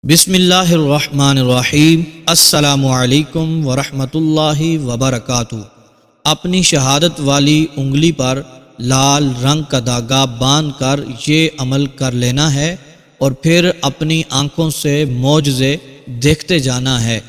بسم اللہ الرحمن الرحیم۔ السلام علیکم ورحمۃ اللہ وبرکاتہ۔ اپنی شہادت والی انگلی پر لال رنگ کا دھاگا باندھ کر یہ عمل کر لینا ہے اور پھر اپنی آنکھوں سے معجزے دیکھتے جانا ہے۔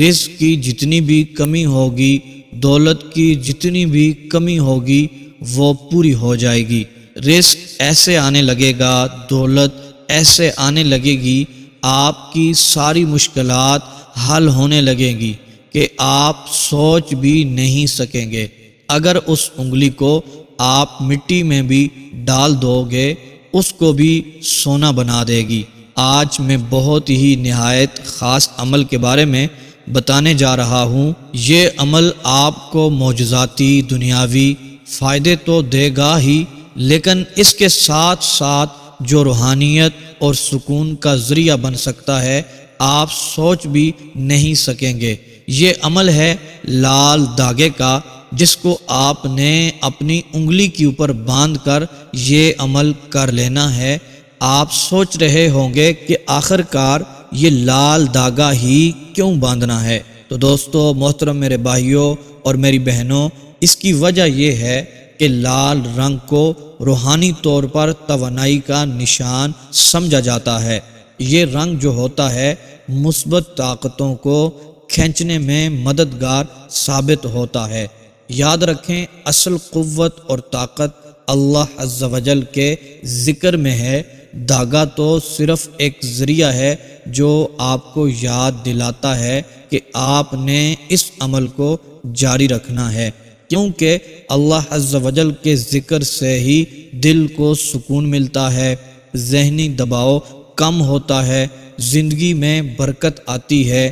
رزق کی جتنی بھی کمی ہوگی، دولت کی جتنی بھی کمی ہوگی، وہ پوری ہو جائے گی۔ رزق ایسے آنے لگے گا، دولت ایسے آنے لگے گی، آپ کی ساری مشکلات حل ہونے لگیں گی کہ آپ سوچ بھی نہیں سکیں گے۔ اگر اس انگلی کو آپ مٹی میں بھی ڈال دو گے، اس کو بھی سونا بنا دے گی۔ آج میں بہت ہی نہایت خاص عمل کے بارے میں بتانے جا رہا ہوں۔ یہ عمل آپ کو معجزاتی دنیاوی فائدے تو دے گا ہی، لیکن اس کے ساتھ ساتھ جو روحانیت اور سکون کا ذریعہ بن سکتا ہے، آپ سوچ بھی نہیں سکیں گے۔ یہ عمل ہے لال دھاگے کا، جس کو آپ نے اپنی انگلی کے اوپر باندھ کر یہ عمل کر لینا ہے۔ آپ سوچ رہے ہوں گے کہ آخر کار یہ لال دھاگا ہی کیوں باندھنا ہے؟ تو دوستو محترم میرے بھائیوں اور میری بہنوں، اس کی وجہ یہ ہے کہ لال رنگ کو روحانی طور پر توانائی کا نشان سمجھا جاتا ہے۔ یہ رنگ جو ہوتا ہے مثبت طاقتوں کو کھینچنے میں مددگار ثابت ہوتا ہے۔ یاد رکھیں، اصل قوت اور طاقت اللہ عز و جل کے ذکر میں ہے۔ دھاگا تو صرف ایک ذریعہ ہے جو آپ کو یاد دلاتا ہے کہ آپ نے اس عمل کو جاری رکھنا ہے، کیونکہ اللہ عز و جل کے ذکر سے ہی دل کو سکون ملتا ہے، ذہنی دباؤ کم ہوتا ہے، زندگی میں برکت آتی ہے،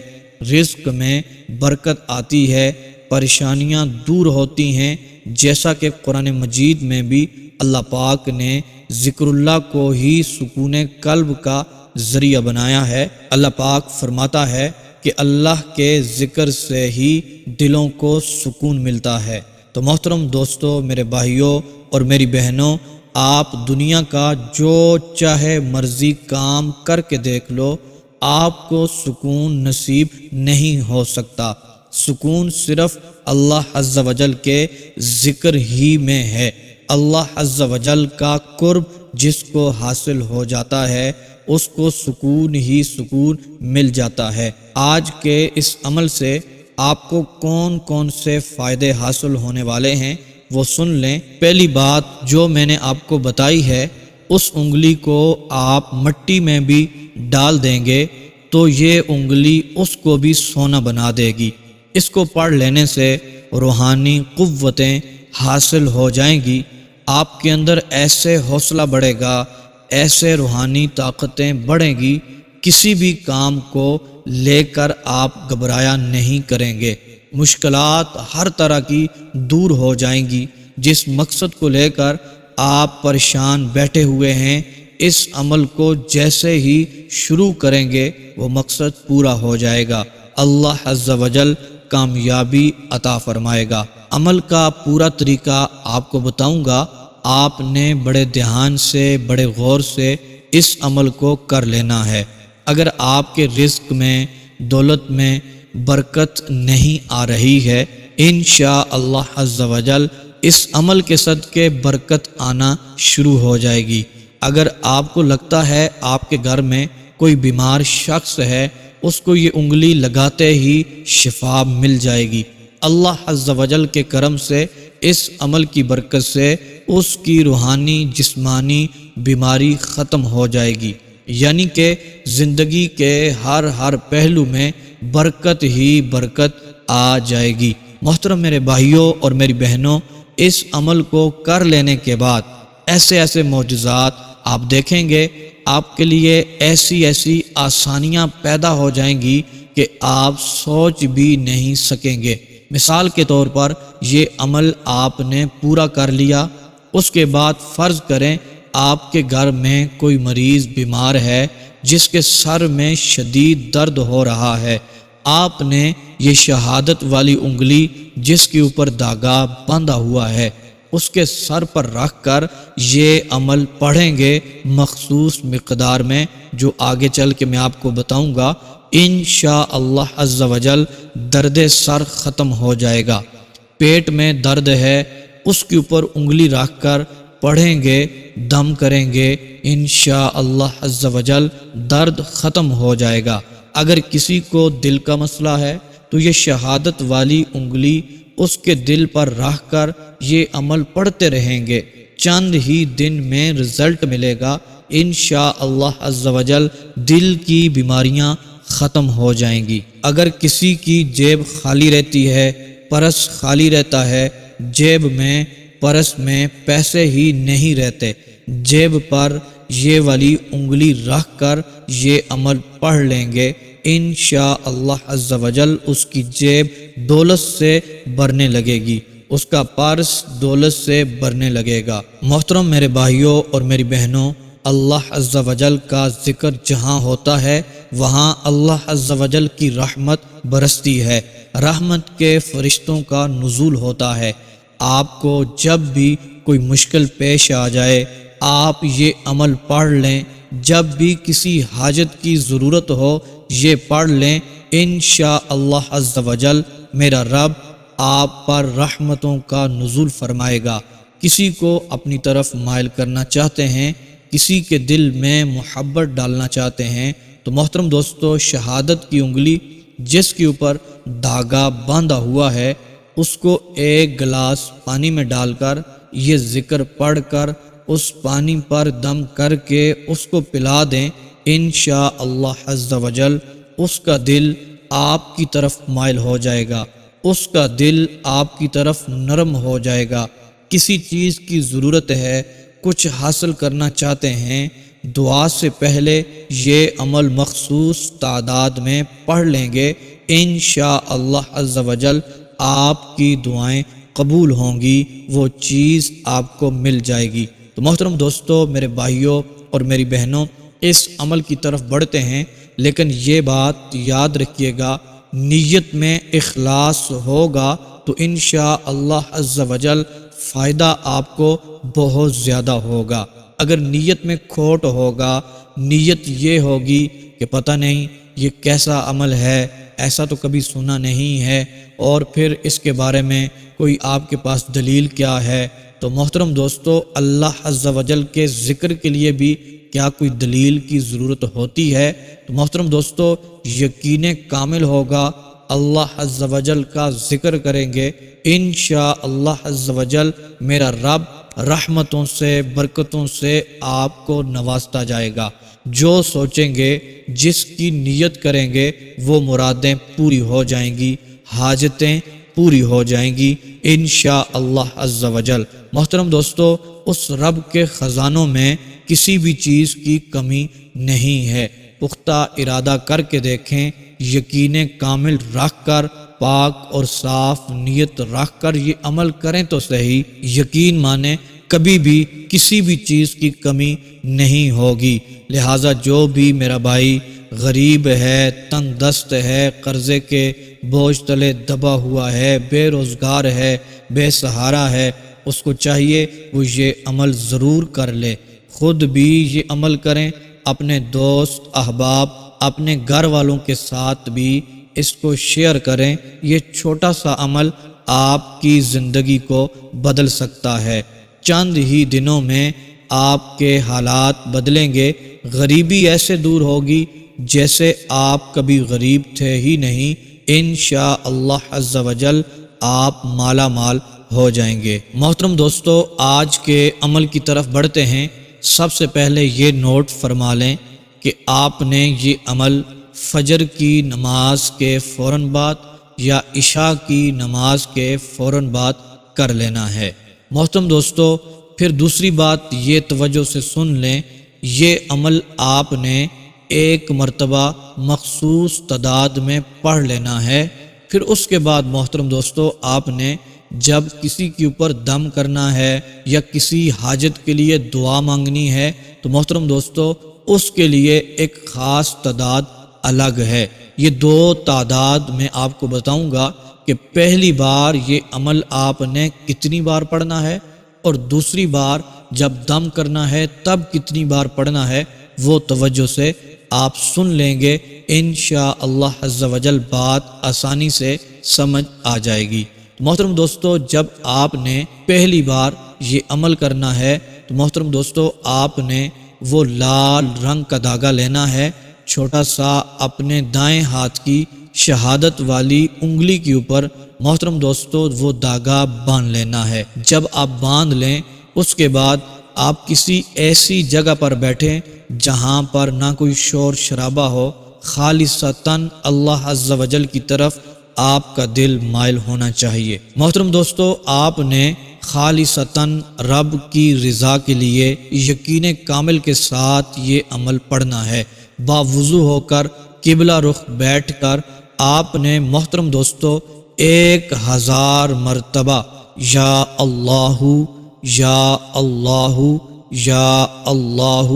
رزق میں برکت آتی ہے، پریشانیاں دور ہوتی ہیں، جیسا کہ قرآن مجید میں بھی اللہ پاک نے ذکر اللہ کو ہی سکون قلب کا ذریعہ بنایا ہے۔ اللہ پاک فرماتا ہے کہ اللہ کے ذکر سے ہی دلوں کو سکون ملتا ہے۔ تو محترم دوستو، میرے بھائیوں اور میری بہنوں، آپ دنیا کا جو چاہے مرضی کام کر کے دیکھ لو، آپ کو سکون نصیب نہیں ہو سکتا۔ سکون صرف اللہ عز و جل کے ذکر ہی میں ہے۔ اللہ عز و جل کا قرب جس کو حاصل ہو جاتا ہے، اس کو سکون ہی سکون مل جاتا ہے۔ آج کے اس عمل سے آپ کو کون کون سے فائدے حاصل ہونے والے ہیں وہ سن لیں۔ پہلی بات جو میں نے آپ کو بتائی ہے، اس انگلی کو آپ مٹی میں بھی ڈال دیں گے تو یہ انگلی اس کو بھی سونا بنا دے گی۔ اس کو پڑھ لینے سے روحانی قوتیں حاصل ہو جائیں گی، آپ کے اندر ایسے حوصلہ بڑھے گا، ایسے روحانی طاقتیں بڑھیں گی، کسی بھی کام کو لے کر آپ گھبرایا نہیں کریں گے۔ مشکلات ہر طرح کی دور ہو جائیں گی۔ جس مقصد کو لے کر آپ پریشان بیٹھے ہوئے ہیں، اس عمل کو جیسے ہی شروع کریں گے وہ مقصد پورا ہو جائے گا۔ اللہ عز و جل کامیابی عطا فرمائے گا۔ عمل کا پورا طریقہ آپ کو بتاؤں گا، آپ نے بڑے دھیان سے، بڑے غور سے اس عمل کو کر لینا ہے۔ اگر آپ کے رزق میں، دولت میں برکت نہیں آ رہی ہے، انشاءاللہ عز و جل اس عمل کے صدقے برکت آنا شروع ہو جائے گی۔ اگر آپ کو لگتا ہے آپ کے گھر میں کوئی بیمار شخص ہے، اس کو یہ انگلی لگاتے ہی شفا مل جائے گی۔ اللہ عز و جل کے کرم سے، اس عمل کی برکت سے اس کی روحانی جسمانی بیماری ختم ہو جائے گی، یعنی کہ زندگی کے ہر پہلو میں برکت ہی برکت آ جائے گی۔ محترم میرے بھائیوں اور میری بہنوں، اس عمل کو کر لینے کے بعد ایسے معجزات آپ دیکھیں گے، آپ کے لیے ایسی آسانیاں پیدا ہو جائیں گی کہ آپ سوچ بھی نہیں سکیں گے۔ مثال کے طور پر یہ عمل آپ نے پورا کر لیا، اس کے بعد فرض کریں آپ کے گھر میں کوئی مریض بیمار ہے جس کے سر میں شدید درد ہو رہا ہے۔ آپ نے یہ شہادت والی انگلی جس کے اوپر دھاگا باندھا ہوا ہے، اس کے سر پر رکھ کر یہ عمل پڑھیں گے مخصوص مقدار میں، جو آگے چل کے میں آپ کو بتاؤں گا، انشاءاللہ عز و جل درد سر ختم ہو جائے گا۔ پیٹ میں درد ہے، اس کے اوپر انگلی رکھ کر پڑھیں گے، دم کریں گے، انشاءاللہ عز و جل درد ختم ہو جائے گا۔ اگر کسی کو دل کا مسئلہ ہے تو یہ شہادت والی انگلی اس کے دل پر رکھ کر یہ عمل پڑھتے رہیں گے، چند ہی دن میں رزلٹ ملے گا، انشاءاللہ عز و جل دل کی بیماریاں ختم ہو جائیں گی۔ اگر کسی کی جیب خالی رہتی ہے، پرس خالی رہتا ہے، جیب میں پرس میں پیسے ہی نہیں رہتے، جیب پر یہ والی انگلی رکھ کر یہ عمل پڑھ لیں گے، انشاءاللہ عز و جل اس کی جیب دولت سے بھرنے لگے گی، اس کا پرس دولت سے بھرنے لگے گا۔ محترم میرے بھائیوں اور میری بہنوں، اللہ عز و جل کا ذکر جہاں ہوتا ہے وہاں اللہ عز و جل کی رحمت برستی ہے، رحمت کے فرشتوں کا نزول ہوتا ہے۔ آپ کو جب بھی کوئی مشکل پیش آ جائے آپ یہ عمل پڑھ لیں، جب بھی کسی حاجت کی ضرورت ہو یہ پڑھ لیں، انشاءاللہ عز و جل میرا رب آپ پر رحمتوں کا نزول فرمائے گا۔ کسی کو اپنی طرف مائل کرنا چاہتے ہیں، کسی کے دل میں محبت ڈالنا چاہتے ہیں تو محترم دوستو، شہادت کی انگلی جس کے اوپر دھاگا باندھا ہوا ہے اس کو ایک گلاس پانی میں ڈال کر یہ ذکر پڑھ کر اس پانی پر دم کر کے اس کو پلا دیں، انشاءاللہ عز و جل اس کا دل آپ کی طرف مائل ہو جائے گا، اس کا دل آپ کی طرف نرم ہو جائے گا۔ کسی چیز کی ضرورت ہے، کچھ حاصل کرنا چاہتے ہیں، دعا سے پہلے یہ عمل مخصوص تعداد میں پڑھ لیں گے، انشاءاللہ عز و جل آپ کی دعائیں قبول ہوں گی، وہ چیز آپ کو مل جائے گی۔ تو محترم دوستو، میرے بھائیوں اور میری بہنوں، اس عمل کی طرف بڑھتے ہیں، لیکن یہ بات یاد رکھیے گا، نیت میں اخلاص ہوگا تو انشاءاللہ عز و جل فائدہ آپ کو بہت زیادہ ہوگا۔ اگر نیت میں کھوٹ ہوگا، نیت یہ ہوگی کہ پتہ نہیں یہ کیسا عمل ہے، ایسا تو کبھی سنا نہیں ہے، اور پھر اس کے بارے میں کوئی آپ کے پاس دلیل کیا ہے، تو محترم دوستو، اللہ عز و جل کے ذکر کے لیے بھی کیا کوئی دلیل کی ضرورت ہوتی ہے؟ تو محترم دوستو، یقین کامل ہوگا، اللہ عز و جل کا ذکر کریں گے، انشاءاللہ عز و جل میرا رب رحمتوں سے، برکتوں سے آپ کو نوازتا جائے گا۔ جو سوچیں گے، جس کی نیت کریں گے، وہ مرادیں پوری ہو جائیں گی، حاجتیں پوری ہو جائیں گی انشاءاللہ عز و جل۔ محترم دوستو، اس رب کے خزانوں میں کسی بھی چیز کی کمی نہیں ہے۔ پختہ ارادہ کر کے دیکھیں، یقین کامل رکھ کر، پاک اور صاف نیت رکھ کر یہ عمل کریں تو صحیح، یقین مانیں کبھی بھی کسی بھی چیز کی کمی نہیں ہوگی۔ لہٰذا جو بھی میرا بھائی غریب ہے، تنگ دست ہے، قرضے کے بوجھ تلے دبا ہوا ہے، بے روزگار ہے، بے سہارا ہے، اس کو چاہیے وہ یہ عمل ضرور کر لے، خود بھی یہ عمل کریں، اپنے دوست احباب، اپنے گھر والوں کے ساتھ بھی اس کو شیئر کریں۔ یہ چھوٹا سا عمل آپ کی زندگی کو بدل سکتا ہے، چند ہی دنوں میں آپ کے حالات بدلیں گے، غریبی ایسے دور ہوگی جیسے آپ کبھی غریب تھے ہی نہیں، انشاءاللہ عز و جل آپ مالا مال ہو جائیں گے۔ محترم دوستو، آج کے عمل کی طرف بڑھتے ہیں۔ سب سے پہلے یہ نوٹ فرما لیں کہ آپ نے یہ عمل فجر کی نماز کے فوراً بعد یا عشاء کی نماز کے فوراً بعد کر لینا ہے۔ محترم دوستو، پھر دوسری بات یہ توجہ سے سن لیں، یہ عمل آپ نے ایک مرتبہ مخصوص تعداد میں پڑھ لینا ہے۔ پھر اس کے بعد محترم دوستو، آپ نے جب کسی کے اوپر دم کرنا ہے یا کسی حاجت کے لیے دعا مانگنی ہے تو محترم دوستو اس کے لیے ایک خاص تعداد الگ ہے۔ یہ دو تعداد میں آپ کو بتاؤں گا کہ پہلی بار یہ عمل آپ نے کتنی بار پڑھنا ہے، اور دوسری بار جب دم کرنا ہے تب کتنی بار پڑھنا ہے وہ توجہ سے آپ سن لیں گے، انشاءاللہ عز و جل بات آسانی سے سمجھ آ جائے گی۔ محترم دوستو، جب آپ نے پہلی بار یہ عمل کرنا ہے تو محترم دوستو آپ نے وہ لال رنگ کا دھاگا لینا ہے، چھوٹا سا اپنے دائیں ہاتھ کی شہادت والی انگلی کے اوپر محترم دوستو وہ دھاگا باندھ لینا ہے۔ جب آپ باندھ لیں اس کے بعد آپ کسی ایسی جگہ پر بیٹھیں جہاں پر نہ کوئی شور شرابہ ہو، خالصتاً اللہ عز و جل کی طرف آپ کا دل مائل ہونا چاہیے۔ محترم دوستو، آپ نے خالصتاً رب کی رضا کے لیے یقین کامل کے ساتھ یہ عمل پڑھنا ہے۔ باوضو ہو کر قبلہ رخ بیٹھ کر آپ نے محترم دوستو 1000 مرتبہ یا اللہ یا اللہ یا اللہ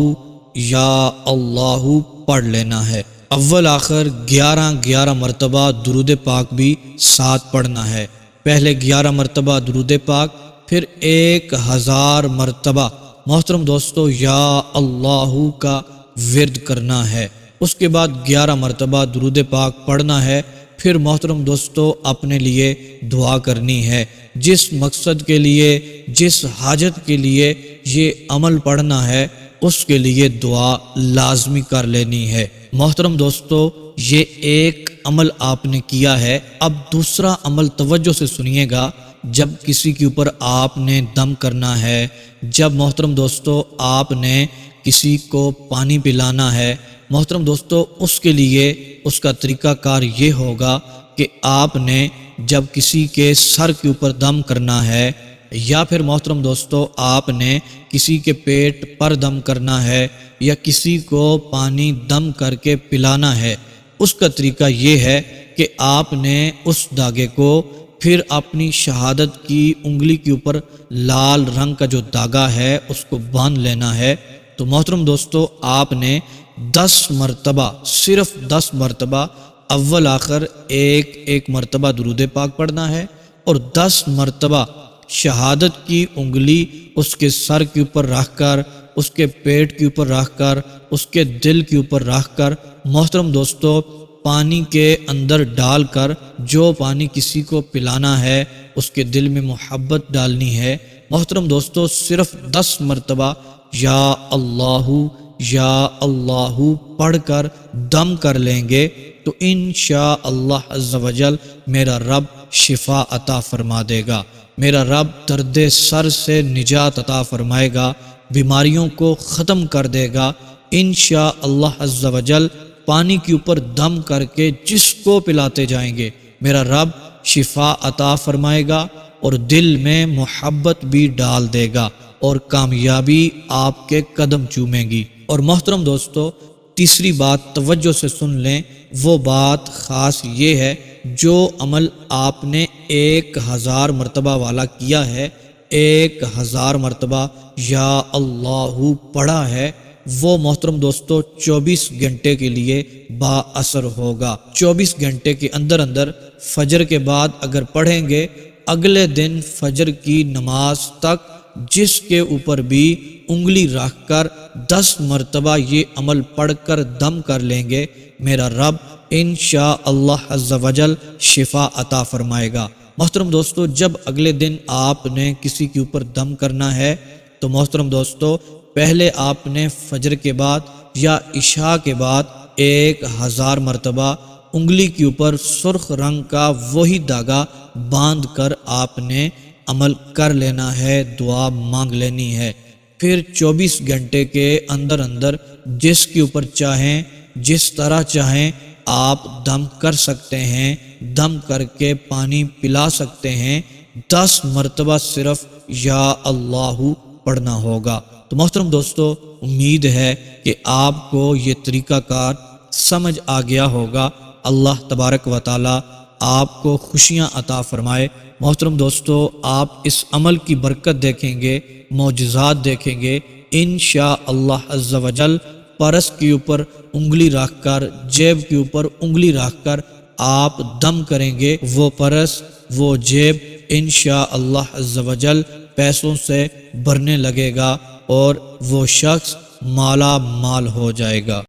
یا اللہ پڑھ لینا ہے۔ اول آخر 11 مرتبہ درود پاک بھی ساتھ پڑھنا ہے۔ پہلے 11 مرتبہ درود پاک، پھر 1000 مرتبہ محترم دوستو یا اللہ کا ورد کرنا ہے۔ اس کے بعد 11 مرتبہ درود پاک پڑھنا ہے۔ پھر محترم دوستو اپنے لیے دعا کرنی ہے، جس مقصد کے لیے، جس حاجت کے لیے یہ عمل پڑھنا ہے اس کے لیے دعا لازمی کر لینی ہے۔ محترم دوستو، یہ ایک عمل آپ نے کیا ہے، اب دوسرا عمل توجہ سے سنیے گا۔ جب کسی کے اوپر آپ نے دم کرنا ہے، جب محترم دوستو آپ نے کسی کو پانی پلانا ہے، محترم دوستو اس کے لیے اس کا طریقہ کار یہ ہوگا کہ آپ نے جب کسی کے سر کے اوپر دم کرنا ہے یا پھر محترم دوستو آپ نے کسی کے پیٹ پر دم کرنا ہے یا کسی کو پانی دم کر کے پلانا ہے، اس کا طریقہ یہ ہے کہ آپ نے اس دھاگے کو پھر اپنی شہادت کی انگلی کے اوپر لال رنگ کا جو دھاگا ہے اس کو باندھ لینا ہے۔ تو محترم دوستو آپ نے 10 مرتبہ، صرف 10 مرتبہ اول آخر ایک مرتبہ درود پاک پڑھنا ہے اور 10 مرتبہ شہادت کی انگلی اس کے سر کے اوپر رکھ کر، اس کے پیٹ کے اوپر رکھ کر، اس کے دل کے اوپر رکھ کر محترم دوستو پانی کے اندر ڈال کر، جو پانی کسی کو پلانا ہے اس کے دل میں محبت ڈالنی ہے۔ محترم دوستو صرف 10 مرتبہ یا اللہ یا اللہ پڑھ کر دم کر لیں گے تو انشاءاللہ عز و جل میرا رب شفا عطا فرما دے گا، میرا رب درد سر سے نجات عطا فرمائے گا، بیماریوں کو ختم کر دے گا انشاءاللہ عز و جل۔ پانی کے اوپر دم کر کے جس کو پلاتے جائیں گے میرا رب شفا عطا فرمائے گا اور دل میں محبت بھی ڈال دے گا اور کامیابی آپ کے قدم چومے گی۔ اور محترم دوستو تیسری بات توجہ سے سن لیں، وہ بات خاص یہ ہے جو عمل آپ نے 1000 مرتبہ والا کیا ہے، 1000 مرتبہ یا اللہ پڑھا ہے، وہ محترم دوستو 24 گھنٹے کے لیے با اثر ہوگا۔ 24 گھنٹے کے اندر اندر فجر کے بعد اگر پڑھیں گے، اگلے دن فجر کی نماز تک جس کے اوپر بھی انگلی رکھ کر 10 مرتبہ یہ عمل پڑھ کر دم کر لیں گے، میرا رب انشاءاللہ عز و جل شفا عطا فرمائے گا۔ محترم دوستو جب اگلے دن آپ نے کسی کے اوپر دم کرنا ہے تو محترم دوستو پہلے آپ نے فجر کے بعد یا عشاء کے بعد 1000 مرتبہ انگلی کے اوپر سرخ رنگ کا وہی دھاگا باندھ کر آپ نے عمل کر لینا ہے، دعا مانگ لینی ہے۔ پھر 24 گھنٹے کے اندر اندر جس کے اوپر چاہیں، جس طرح چاہیں آپ دم کر سکتے ہیں، دم کر کے پانی پلا سکتے ہیں، 10 مرتبہ صرف یا اللہ پڑھنا ہوگا۔ تو محترم دوستو امید ہے کہ آپ کو یہ طریقہ کار سمجھ آ گیا ہوگا۔ اللہ تبارک و تعالی آپ کو خوشیاں عطا فرمائے۔ محترم دوستو آپ اس عمل کی برکت دیکھیں گے، معجزات دیکھیں گے انشاءاللہ عز و جل۔ پرس کے اوپر انگلی رکھ کر، جیب کے اوپر انگلی رکھ کر آپ دم کریں گے، وہ پرس، وہ جیب انشاءاللہ عز و جل پیسوں سے بھرنے لگے گا اور وہ شخص مالا مال ہو جائے گا۔